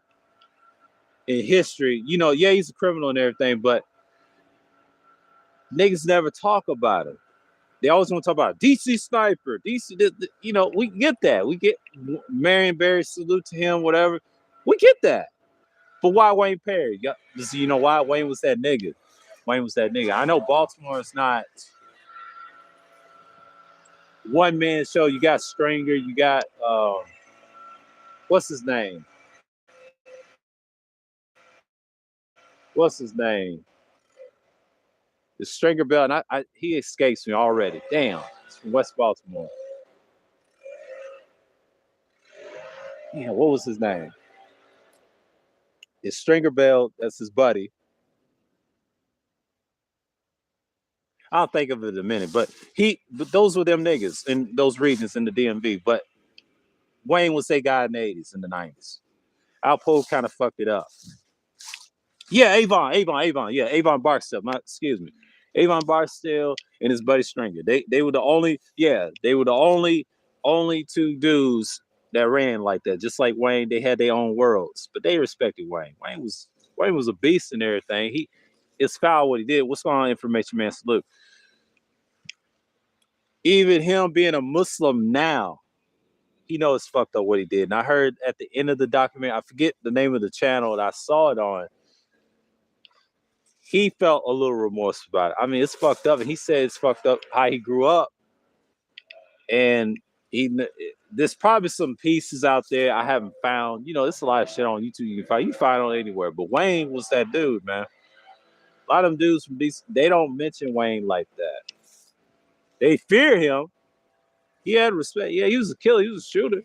in history. You know, yeah, he's a criminal and everything, but niggas never talk about him. They always want to talk about DC sniper, DC. You know, we get that. We get Marion Barry salute to him, whatever. We get that. But why Wayne Perry? You know why Wayne was that nigga? Wayne was that nigga. I know Baltimore is not one man show. You got Stringer. You got what's his name? What's his name? The Stringer Bell. And he escapes me already. Damn, it's from West Baltimore. Yeah, what was his name? It's Stringer Bell. That's his buddy. I'll think of it in a minute, but those were them niggas in those regions in the DMV. But Wayne was a guy in the 80s and the 90s. Al Poe kind of fucked it up. Yeah, Avon. Yeah, Avon Barksdale. Excuse me. Avon Barksdale and his buddy Stringer. They were the only two dudes that ran like that. Just like Wayne, they had their own worlds, but they respected Wayne. Wayne was a beast and everything. It's foul what he did. What's going on, Information Man? Look, even him being a Muslim now, he knows it's fucked up what he did. And I heard at the end of the documentary, I forget the name of the channel that I saw it on. He felt a little remorse about it. I mean, it's fucked up. And he said it's fucked up how he grew up. And there's probably some pieces out there I haven't found. You know, there's a lot of shit on YouTube you can find. You can find it anywhere. But Wayne was that dude, man. A lot of them dudes from DC, they don't mention Wayne like that. They fear him. He had respect. Yeah, he was a killer. He was a shooter.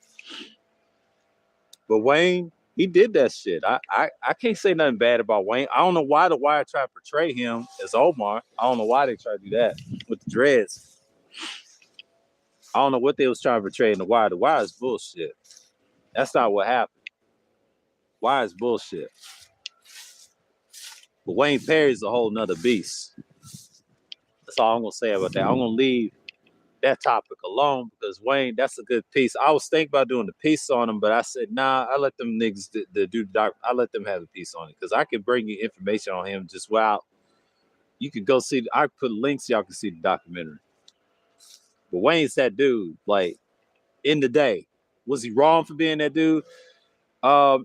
But Wayne, he did that shit. I can't say nothing bad about Wayne. I don't know why the Wire tried to portray him as Omar. I don't know why they tried to do that with the dreads. I don't know what they was trying to portray in the Wire. The Wire is bullshit. That's not what happened. Wire is bullshit. But Wayne Perry's a whole nother beast. That's all I'm gonna say about that. I'm gonna leave that topic alone because Wayne, that's a good piece. I was thinking about doing the piece on him, but I said, nah, I let them niggas do the doc. I let them have the piece on it because I can bring you information on him just wow. You could go see. I put links. Y'all can see the documentary. But Wayne's that dude. Like in the day, was he wrong for being that dude?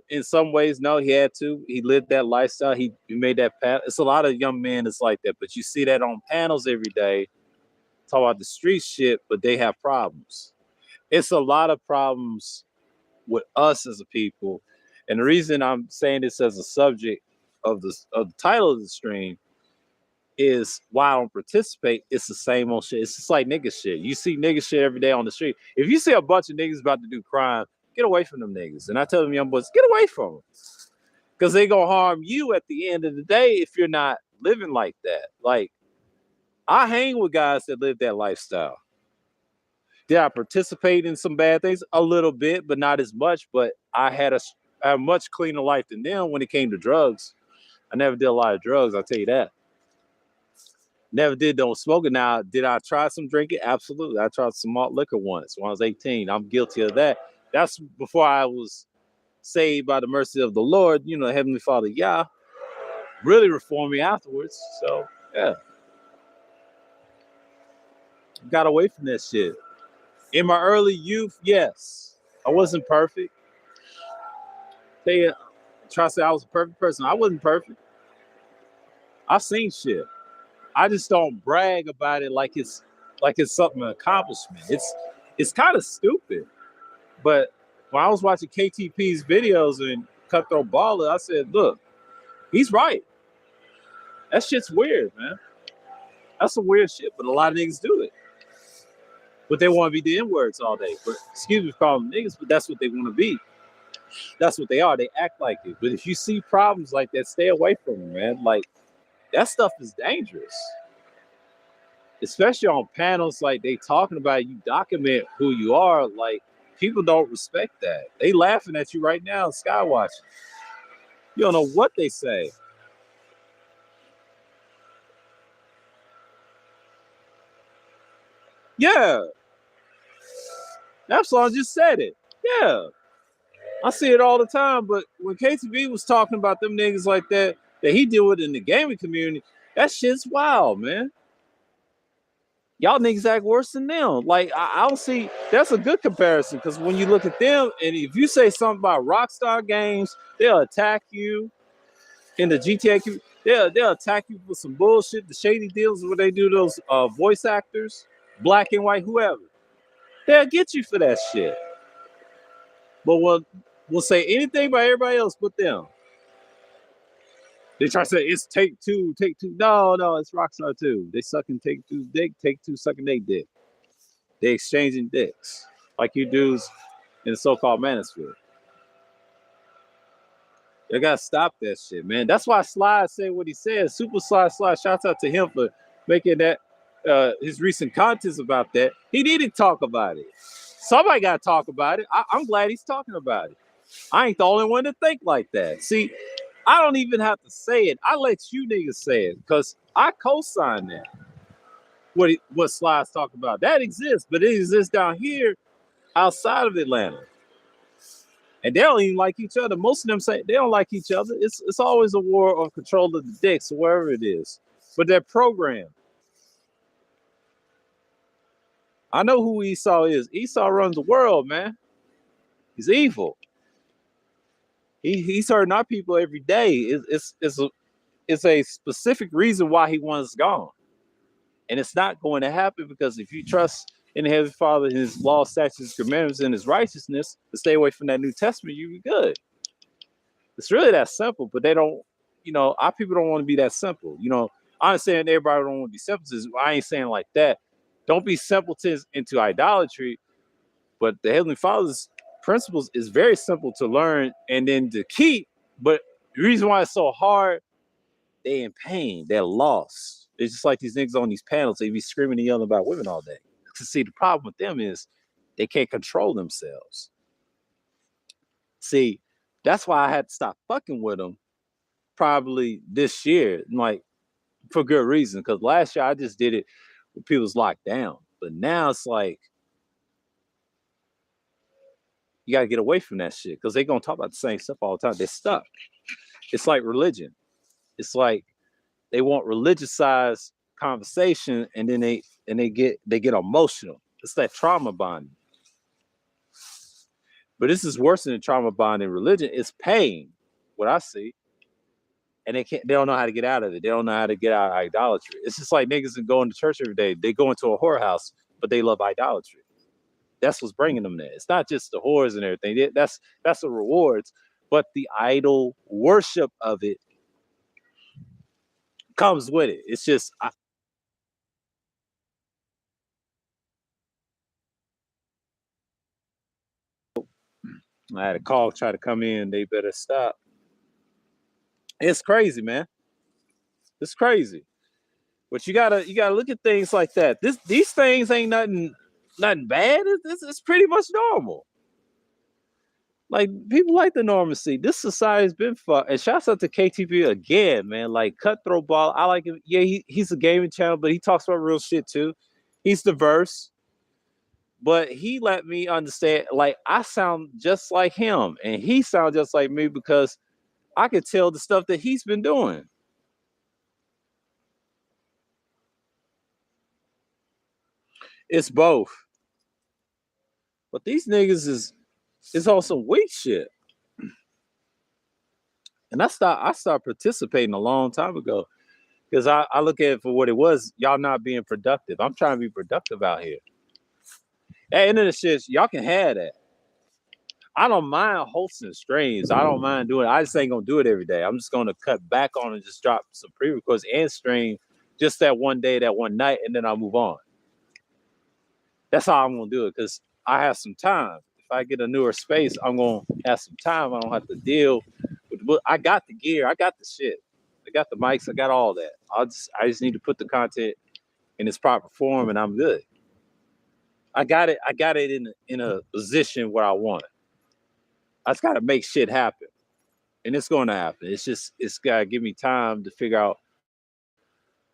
In some ways, no, he had to. He lived that lifestyle. He made that path. It's a lot of young men that's like that, but you see that on panels every day. Talk about the street shit, but they have problems. It's a lot of problems with us as a people. And the reason I'm saying this as a subject of the title of the stream is why I don't participate. It's the same old shit. It's just like nigga shit. You see nigga shit every day on the street. If you see a bunch of niggas about to do crime, get away from them niggas. And I tell them young boys, get away from them. Because they gonna harm you at the end of the day if you're not living like that. Like, I hang with guys that live that lifestyle. Did I participate in some bad things? A little bit, but not as much. But I had a much cleaner life than them when it came to drugs. I never did a lot of drugs, I'll tell you that. Never did don't smoke it. Now, did I try some drinking? Absolutely. I tried some malt liquor once when I was 18. I'm guilty of that. That's before I was saved by the mercy of the Lord, you know, Heavenly Father, Yah, really reformed me afterwards. So, yeah. Got away from that shit. In my early youth, yes. I wasn't perfect. Try to say I was a perfect person. I wasn't perfect. I've seen shit. I just don't brag about it like it's something an accomplishment. It's kind of stupid. But when I was watching KTP's videos and Cutthroat Baller, I said, look, he's right. That shit's weird, man. That's some weird shit, but a lot of niggas do it. But they want to be the N-words all day. But excuse me for calling them niggas, but that's what they want to be. That's what they are. They act like it. But if you see problems like that, stay away from them, man. Like, that stuff is dangerous. Especially on panels like they talking about, you document who you are. Like, people don't respect that. They laughing at you right now, skywatching. You don't know what they say. Yeah. Epsilon just said it. Yeah. I see it all the time, but when KTB was talking about them niggas like that he deal with in the gaming community, that shit's wild, man. Y'all niggas act worse than them. Like, I don't see, that's a good comparison, because when you look at them, and if you say something about Rockstar Games, they'll attack you. In the GTA community, they'll attack you for some bullshit, the shady deals where they do those voice actors, black and white, whoever. They'll get you for that shit. But we'll say anything about everybody else but them. They try to say it's Take Two. No, it's Rockstar 2. They sucking Take Two's dick, Take Two sucking their dick. They exchanging dicks like you dudes in the so-called manosphere. You gotta stop that shit, man. That's why Sly said what he said. Super Sly, shouts out to him for making that his recent contest about that. He needed to talk about it. Somebody gotta talk about it. I'm glad he's talking about it. I ain't the only one to think like that. See, I don't even have to say it. I let you niggas say it because I co-sign that. What Sly's talking about. That exists, but it exists down here outside of Atlanta. And they don't even like each other. Most of them say they don't like each other. It's always a war on control of the dicks or wherever it is. But they're programmed. I know who Esau is. Esau runs the world, man. He's evil. He's hurting our people every day. It's a specific reason why he wants gone. And it's not going to happen because if you trust in the Heavenly Father, his law, statutes, commandments, and his righteousness, to stay away from that New Testament, you be good. It's really that simple, but they don't, our people don't want to be that simple. I understand everybody don't want to be simpletons. I ain't saying like that. Don't be simpletons into idolatry, but the Heavenly Father's principles is very simple to learn and then to keep. But the reason why it's so hard, they in pain, they're lost. It's just like these niggas on these panels, they be screaming and yelling about women all day. See, the problem with them is they can't control themselves. See, that's why I had to stop fucking with them probably this year, like for good reason. Because last year I just did it when people was locked down. But now it's like you gotta get away from that shit because they're gonna talk about the same stuff all the time. They're stuck. It's like religion. It's like they want religiousized conversation, and then they get emotional. It's that trauma bonding. But this is worse than trauma bonding religion. It's pain, what I see. And they don't know how to get out of it. They don't know how to get out of idolatry. It's just like niggas that go into church every day. They go into a whorehouse, but they love idolatry. That's what's bringing them there. It's not just the whores and everything. That's the rewards, but the idol worship of it comes with it. It's just I had a call try to come in. They better stop. It's crazy, man. It's crazy. But you gotta look at things like that. These things ain't nothing bad. It's pretty much normal. Like people like the normalcy. This society's been fucked. And shouts out to KTV again, man. Like Cutthroat Ball. I like him. Yeah, he's a gaming channel, but he talks about real shit too. He's diverse. But he let me understand, like, I sound just like him, and he sounds just like me because I could tell the stuff that he's been doing. It's both. But these niggas is on some weak shit. And I started participating a long time ago. Because I look at it for what it was. Y'all not being productive. I'm trying to be productive out here. At the end of the shit, y'all can have that. I don't mind hosting streams. I don't mind doing it. I just ain't gonna do it every day. I'm just gonna cut back on and just drop some pre-records and stream just that one day, that one night, and then I'll move on. That's how I'm gonna do it because I have some time. If I get a newer space, I'm gonna have some time. I don't have to deal with. I got the gear. I got the shit. I got the mics. I got all that. I just need to put the content in its proper form, and I'm good. I got it in a position where I want it. I just gotta make shit happen. And it's gonna happen. It's gotta give me time to figure out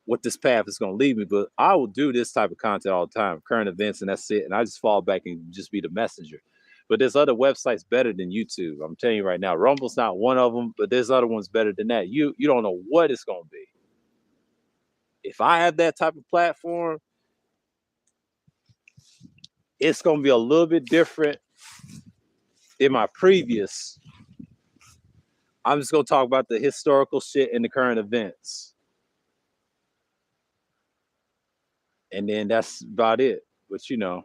what this path is gonna lead me. But I will do this type of content all the time, current events, and that's it. And I just fall back and just be the messenger. But there's other websites better than YouTube. I'm telling you right now, Rumble's not one of them, but there's other ones better than that. You don't know what it's gonna be. If I have that type of platform, it's gonna be a little bit different than my previous. I'm just gonna talk about the historical shit and the current events. And then that's about it. But you know.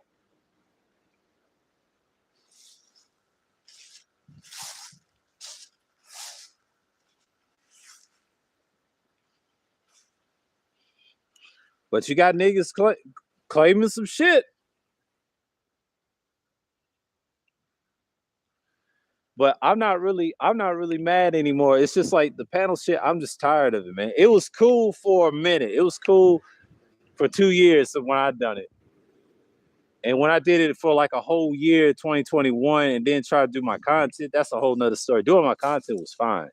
But you got niggas claiming some shit. But I'm not really mad anymore. It's just like the panel shit, I'm just tired of it, man. It was cool for a minute. It was cool for 2 years when I done it. And when I did it for like a whole year, 2021, and then try to do my content, that's a whole nother story. Doing my content was fine.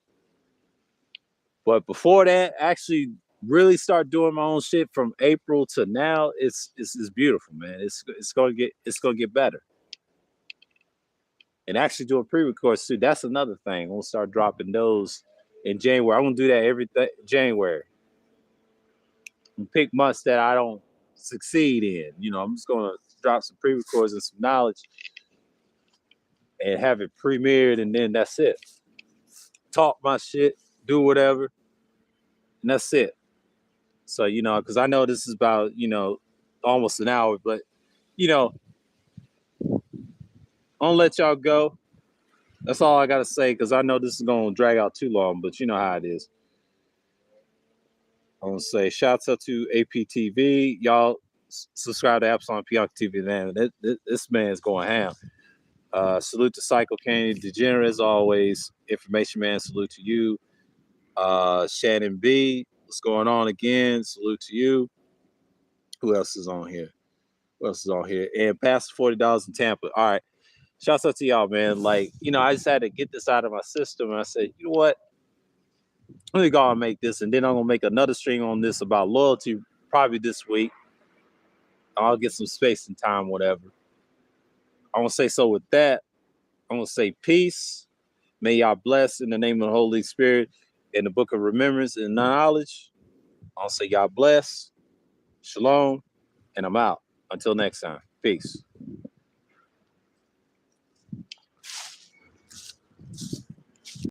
But before that, actually really start doing my own shit from April to now, it's beautiful, man. It's gonna get better. And actually doing pre-records too. That's another thing. We'll start dropping those in January. I'm gonna do that every January. And pick months that I don't succeed in. You know, I'm just gonna drop some pre-records and some knowledge and have it premiered, and then that's it. Talk my shit, do whatever, and that's it. So, you know, because I know this is about, you know, almost an hour, but, you know, I'll let y'all go. That's all I got to say because I know this is going to drag out too long, but you know how it is. I want to say shouts out to APTV. Y'all subscribe to Absalom Pianka TV, man. This man's going ham. Salute to Psycho Candy Degenerate as always. Information Man, salute to you. Shannon B, what's going on again? Salute to you. Who else is on here? And past $40 in Tampa. All right. Shouts out to y'all, man. Like, you know, I just had to get this out of my system. And I said, you know what? Let me go and make this. And then I'm going to make another stream on this about loyalty probably this week. I'll get some space and time, whatever. I want to say so with that. I want to say peace. May y'all bless in the name of the Holy Spirit in the book of remembrance and knowledge. I'll say y'all bless. Shalom. And I'm out. Until next time. Peace.